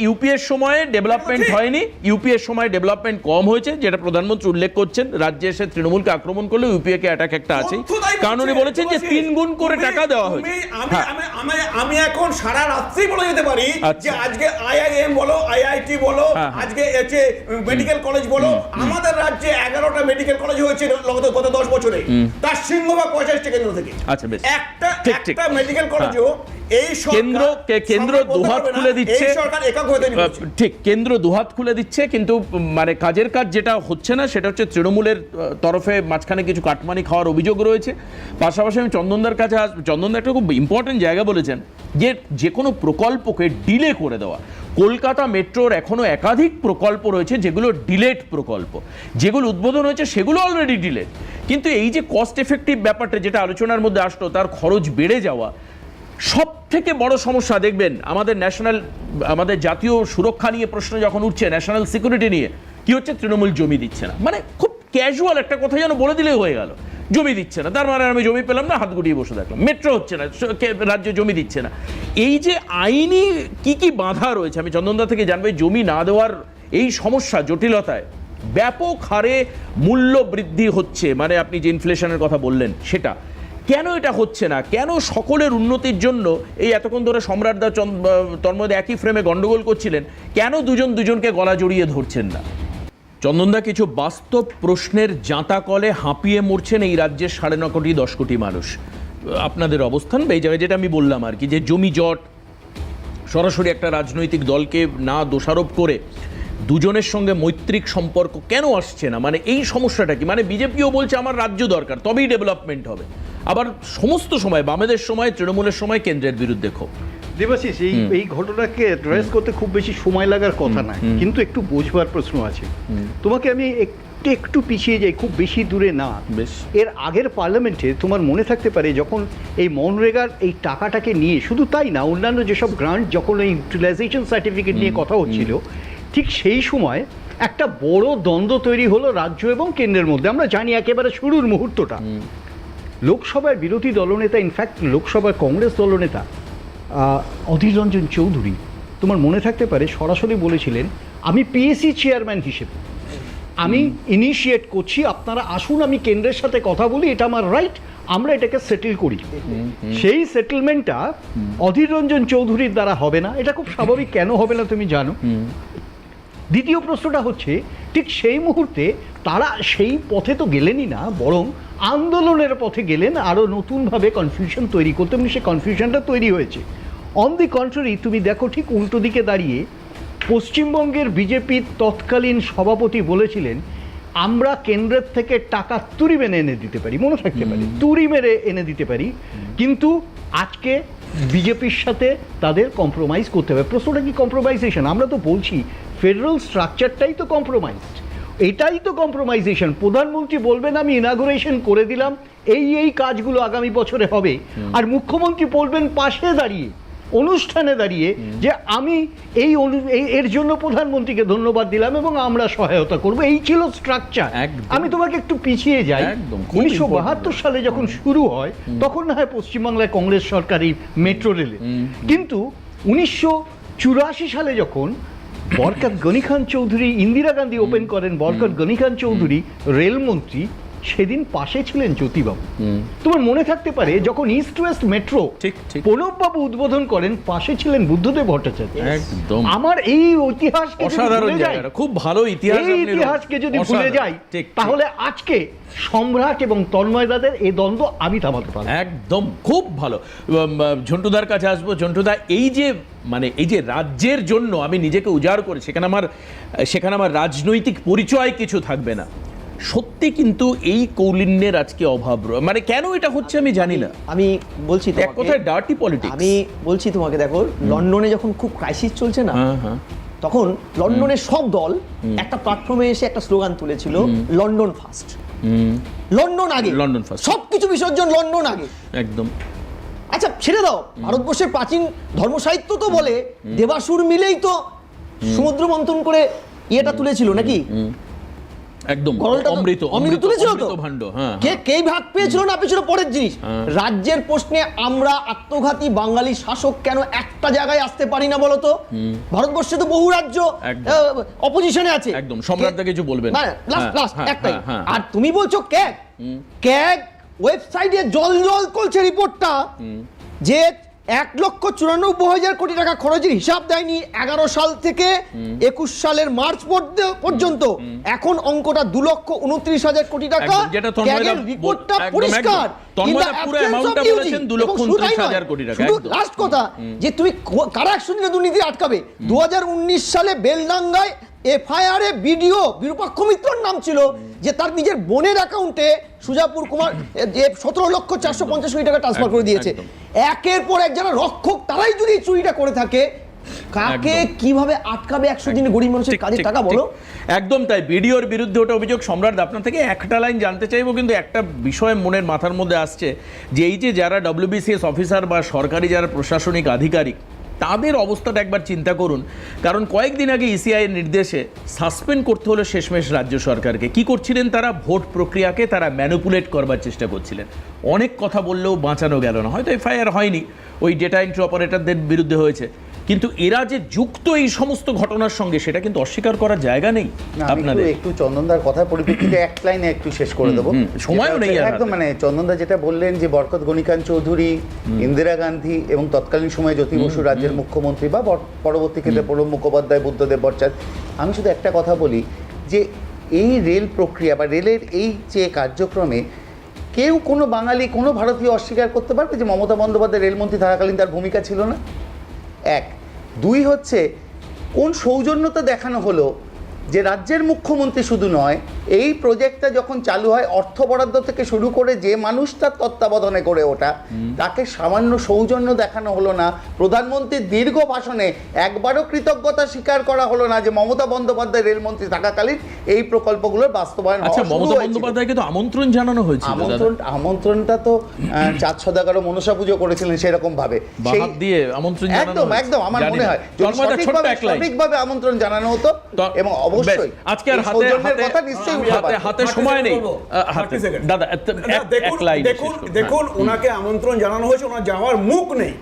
ইউপিএর সময়ে ডেভেলপমেন্ট হয়নি, ইউপিএর সময় ডেভেলপমেন্ট কম হয়েছে, যেটা প্রধানমন্ত্রী উল্লেখ করছেন। রাজ্যে এসে তৃণমূলকে আক্রমণ করলে ইউপিএ কে অ্যাটাক একটা আছেই, কারণ উনি বলেছেন যে 3 গুণ করে টাকা দেওয়া হয়েছে। আমি এখন সারা রাত্রি বলে যেতে পারি যে আজকে আইআইএম বলো, আইআইটি বলো, আজকে এসে মেডিকেল কলেজ বলো, আমাদের রাজ্যে 11টা মেডিকেল কলেজ হয়েছে গত 10 বছরে, তার সিংহভাগ 85টা কেন্দ্র থেকে। আচ্ছা, বেশ, একটা মেডিকেল কলেজও এই কেন্দ্র দুহাত খুলে দিচ্ছে, ঠিক, কেন্দ্র দুহাত খুলে দিচ্ছে, কিন্তু মানে কাজের কাজ যেটা হচ্ছে না সেটা হচ্ছে তৃণমূলের তরফে মাঝখানে কিছু কাটমানি খাওয়ার অভিযোগ রয়েছে। পাশাপাশি আমি চন্দনদার কাছে চন্দনদা একটা খুব ইম্পর্টেন্ট জায়গা বলেছেন যে কোনো প্রকল্পকে ডিলে করে দেওয়া। কলকাতা মেট্রোর এখনো একাধিক প্রকল্প রয়েছে যেগুলো ডিলেট প্রকল্প, যেগুলো উদ্বোধন হয়েছে সেগুলো অলরেডি ডিলেট। কিন্তু এই যে কস্ট এফেক্টিভ ব্যাপারটা যেটা আলোচনার মধ্যে আসলো, তার খরচ বেড়ে যাওয়া, সব থেকে বড় সমস্যা দেখবেন আমাদের জাতীয় সুরক্ষা নিয়ে প্রশ্ন যখন উঠছে, ন্যাশনাল সিকিউরিটি নিয়ে কি হচ্ছে, তৃণমূল জমি দিচ্ছে না। মানে খুব ক্যাজুয়াল একটা কথা যেন বলে দিলেই হয়ে গেল, জমি দিচ্ছে না, তার মানে আমি জমি পেলাম না, হাত গুটিয়ে বসে থাকলাম। মেট্রো হচ্ছে না, রাজ্য জমি দিচ্ছে না। এই যে আইনি কি বাধা রয়েছে, আমি চন্দনদা থেকে জানবো, জমি না দেওয়ার এই সমস্যা জটিলতায় ব্যাপক হারে মূল্য বৃদ্ধি হচ্ছে, মানে আপনি যে ইনফ্লেশনের কথা বললেন সেটা কেন এটা হচ্ছে না, কেন সকলের উন্নতির জন্য এই এতক্ষণ ধরে সম্রাটদা তন্ময় একই ফ্রেমে গন্ডগোল করছিলেন, কেন দুজনকে গলা জড়িয়ে ধরছেন না? চন্দনদা, কিছু বাস্তব প্রশ্নের জাঁতা কলে হাঁপিয়ে মরছেন এই রাজ্যের 9.5 কোটি 10 কোটি মানুষ। আপনাদের অবস্থান এই জায়গায়, যেটা আমি বললাম আর কি, যে জমি জট, সরাসরি একটা রাজনৈতিক দলকে না দোষারোপ করে দুজনের সঙ্গে মৈত্রিক সম্পর্ক কেন আসছে না, মানে এই সমস্যাটা কি? মানে বিজেপিও বলছে আমার রাজ্য দরকার, তবেই ডেভেলপমেন্ট হবে, আবার সমস্ত সময় বামেদের সময়, তৃণমূলের সময় কেন্দ্রের বিরুদ্ধে ক্ষোভ। দেবাশিস, এই ঘটনাকে অ্যাড্রেস করতে খুব বেশি সময় লাগার কথা না, কিন্তু একটু বোঝবার প্রশ্ন আছে। তোমাকে আমি একটু পিছিয়ে যাই, খুব বেশি দূরে না। এর আগের পার্লামেন্টে তোমার মনে থাকতে পারে যখন এই মনরেগার এই টাকাটাকে নিয়ে, শুধু তাই না, অন্যান্য যেসব গ্রান্ট, যখন এই ইউটিলাইজেশন সার্টিফিকেট নিয়ে কথা হচ্ছিল, ঠিক সেই সময় একটা বড় দ্বন্দ্ব তৈরি হলো রাজ্য এবং কেন্দ্রের মধ্যে। আমরা জানি একেবারে শুরুর মুহূর্তটা লোকসভার বিরোধী দলনেতা, ইনফ্যাক্ট লোকসভার কংগ্রেস দলনেতা অধীর রঞ্জন চৌধুরী, তোমার মনে থাকতে পারে, সরাসরি বলেছিলেন আমি পিএসসি চেয়ারম্যান হিসেবে আমি ইনিশিয়েট করছি, আপনারা আসুন, আমি কেন্দ্রের সাথে কথা বলি, এটা আমার রাইট, আমরা এটাকে সেটেল করি। সেই সেটেলমেন্টটা অধীর রঞ্জন চৌধুরীর দ্বারা হবে না। এটা খুব স্বাভাবিক, কেন হবে না তুমি জানো। দ্বিতীয় প্রশ্নটা হচ্ছে, ঠিক সেই মুহূর্তে তারা সেই পথে তো গেলেনই না, বরং আন্দোলনের পথে গেলেন আরও নতুনভাবে কনফিউশন তৈরি করতে, এবং সেই কনফিউশনটা তৈরি হয়েছে। অন দি কন্ট্রারি, তুমি দেখো ঠিক উল্টো দিকে দাঁড়িয়ে পশ্চিমবঙ্গের বিজেপির তৎকালীন সভাপতি বলেছিলেন আমরা কেন্দ্রের থেকে টাকা তুড়ি মেরে এনে দিতে পারি, মনে থাকতে পারে, তুড়ি মেরে এনে দিতে পারি, কিন্তু আজকে বিজেপির সাথে তাদের কম্প্রোমাইজ করতে হবে। প্রশ্নটা কি কম্প্রোমাইজেশন? আমরা তো বলছি ফেডারেল স্ট্রাকচারটাই তো কম্প্রোমাইজড, এটাই তো কম্প্রোমাইজেশন। প্রধানমন্ত্রী বলবেন আমি ইনাগুরেশন করে দিলাম, এই কাজগুলো আগামী বছরে হবে, আর মুখ্যমন্ত্রী বলবেন পাশে দাঁড়িয়ে, অনুষ্ঠানে দাঁড়িয়ে, যে আমি এর জন্য প্রধানমন্ত্রীকে ধন্যবাদ দিলাম এবং আমরা সহায়তা করব। এই ছিল স্ট্রাকচার। আমি তোমাকে একটু পিছিয়ে যাই, 1972 সালে যখন শুরু হয়, তখন না হয় পশ্চিমবাংলায় কংগ্রেস সরকার এই মেট্রো রেলে, কিন্তু 1984 সালে যখন বরকত গনি খান চৌধুরী, ইন্দিরা গান্ধী ওপেন করেন, বরকত গনি খান চৌধুরী রেলমন্ত্রী, সেদিন পাশে ছিলেন জ্যোতিবাবু। তোমার মনে থাকতে পারে যখন ইস্ট ওয়েস্ট মেট্রো প্রণববাবু উদ্বোধন করেন, পাশে ছিলেন বুদ্ধদেব ভট্টাচার্য। আমার এই ইতিহাসকে খুব ভালো ইতিহাসকে যদি ভুলে যাই, তাহলে আজকে সম্রাট এবং তন্ময়দাদের এই দ্বন্দ্ব আমি থামাতে পারবো। একদম খুব ভালো। ঝন্টুদার কাছে আসবো। ঝন্টুদা, এই যে রাজ্যের জন্য আমি নিজেকে উজাড় করে, সেখানে আমার রাজনৈতিক পরিচয় কিছু থাকবে না, সত্যি কিন্তু এই কৌলিন্যের আজকে অভাব, মানে কেন এটা হচ্ছে আমি জানি না। আমি বলছি এক কথায় ডার্টি পলিটিক্স। আমি বলছি তোমাকে, দেখো লন্ডনে যখন খুব ক্রাইসিস চলছে না, তখন লন্ডনের সব দল একটা প্ল্যাটফর্মে এসে একটা স্লোগান তুলেছিল, লন্ডন ফার্স্ট, লন্ডন আগে, লন্ডন ফার্স্ট, সবকিছু বিসর্জন লন্ডন আগে। একদম। আচ্ছা ছেড়ে দাও, ভারতবর্ষের প্রাচীন ধর্মসাহিত্য তো বলে দেবাসুর মিলেই তো সমুদ্র মন্থন করে ইয়েটা তুলেছিল নাকি, একদম গরলটা তো- অমৃত অমৃত তুলেছিল তো? ভাণ্ড, হ্যাঁ কে ভাগ পেয়েছিল না পেয়েছিল পরের জিনিস, রাজ্যের প্রশ্নে আমরা আত্মঘাতী বাঙালি শাসক কেন একটা জায়গায় আসতে পারি না বলতো? ভারতবর্ষে তো বহু রাজ্য একদম। অপোজিশনে আছে। একদম, সম্রাটদা কিছু বলবেন। লাস্ট হ্যাঁ, একটাই। হ্যাঁ, হ্যাঁ। আর তুমি বলছো ক্যাগ ওয়েবসাইটে জল করছে রিপোর্টটা যে 1,94,000 কোটি টাকা খরচের হিসাব দেয়নি 11 সাল থেকে 21 সালের মার্চ পর্যন্ত। এখন অঙ্কটা 2,29,000 কোটি টাকা। একদম, যেটা তন্ময়দা ক্যাগের রিপোর্টটা একদম, পরিষ্কার। তন্ময়দা পুরো অ্যামাউন্টটা বলেছেন 2,29,000 কোটি টাকা। একদম। লাস্ট কথা যে তুমি কারা একশো দুর্নীতি আটকাবে? 2019 সালে বেলডাঙ্গায় এফআইআর এ বিডিও বিরূপাক্ষ মিত্রর নাম ছিল, যে তার নিজের বোনের অ্যাকাউন্টে সুজাপুর কুমার 17,450,000 কোটি টাকা ট্রান্সফার করে দিয়েছে। একের পর এক যারা রক্ষক তারাই যদি চুরিটা করে থাকে, কাকে কিভাবে আটকাবে 100 দিনে গরিব মানুষের কাজের টাকা বলো? একদম তাই। বিডিওর বিরুদ্ধে ওটা অভিযোগ। সম্রাট, আপনার থেকে একটা লাইন জানতে চাইবো, কিন্তু একটা বিষয় মনের মাথার মধ্যে আসছে যে এই যে যারা WBCS অফিসার বা সরকারি যারা প্রশাসনিক আধিকারিক, তাদের অবস্থাটা একবার চিন্তা করুন। কারণ কয়েকদিন আগে ইসিআই এর নির্দেশে সাসপেন্ড করতে হলো শেষমেশ রাজ্য সরকারকে। কি করছিলেন তারা? ভোট প্রক্রিয়াকে তারা ম্যানিপুলেট করবার চেষ্টা করছিলেন। অনেক কথা বললেও বাঁচানো গেল না। হয়তো এফআইআর হয়নি, ওই ডেটা এন্ট্রি অপারেটরদের বিরুদ্ধে হয়েছে, কিন্তু এরা যে যুক্ত এই সমস্ত ঘটনার সঙ্গে সেটা কিন্তু অস্বীকার করার জায়গা নেই আপনাদের। একটু চন্দনদার কথার পরিপ্রেক্ষিতে এক লাইনে একটু শেষ করে দেবো। সময়ও নেই আর একদম, মানে চন্দনদা যেটা বললেন যে বরকত গণিকান্ত চৌধুরী, ইন্দিরা গান্ধী এবং তৎকালীন সময়ে জ্যোতি বসু রাজ্যের মুখ্যমন্ত্রী বা পরবর্তী ক্ষেত্রে প্রণব মুখোপাধ্যায়, বুদ্ধদেব ভট্টাচার্য, আমি শুধু একটা কথা বলি যে এই রেল প্রক্রিয়া বা রেলের এই যে কার্যক্রমে কেউ কোনো বাঙালি কোনো ভারতীয় অস্বীকার করতে পারবে যে মমতা বন্দ্যোপাধ্যায় রেলমন্ত্রী থাকাকালীন তার ভূমিকা ছিল না? এক। দুই হচ্ছে কোন সৌজন্যতা দেখানো হলো যে রাজ্যের মুখ্যমন্ত্রী শুধু নয়, এই প্রজেক্টটা যখন চালু হয় অর্থ বরাদ্দ থেকে শুরু করে যে মানুষ তার তত্ত্বাবধানে করে ওটা, তাকে সামান্য সৌজন্য দেখানো হলো না। প্রধানমন্ত্রীর দীর্ঘ ভাষণে একবারও কৃতজ্ঞতা স্বীকার করা হলো না যে মমতা বন্দ্যোপাধ্যায় রেলমন্ত্রী থাকাকালীন এই প্রকল্পগুলোর বাস্তবায়ন হওয়া আচ্ছা, শুরু মমতা হয়েছিল। বন্দ্যোপাধ্যায়কে তো আমন্ত্রণ জানানো হয়েছিল। আমন্ত্রণটা তো 4 সওদাগর মনসা পুজো করেছিলেন সেরকম ভাবে, বাহাত দিয়ে আমন্ত্রণ জানানো একদম হয়েছে। একদম আমার জানি মনে না। হয় যদি তন্ময়দা, ছোট্ট এক লাইন। সঠিকভাবে আমন্ত্রণ জানানো হতো এবং অবশ্যই আজকে আর এই সৌজন্যের কথা নিশ্চয়ই উঠে হাতে পারতো। সময় নেই। 30 সেকেন্ড। দাদা এক লাইন দেখুন ওনাকে আমন্ত্রণ জানানো হয়েছে, ওনার যাওয়ার মুখ নেই।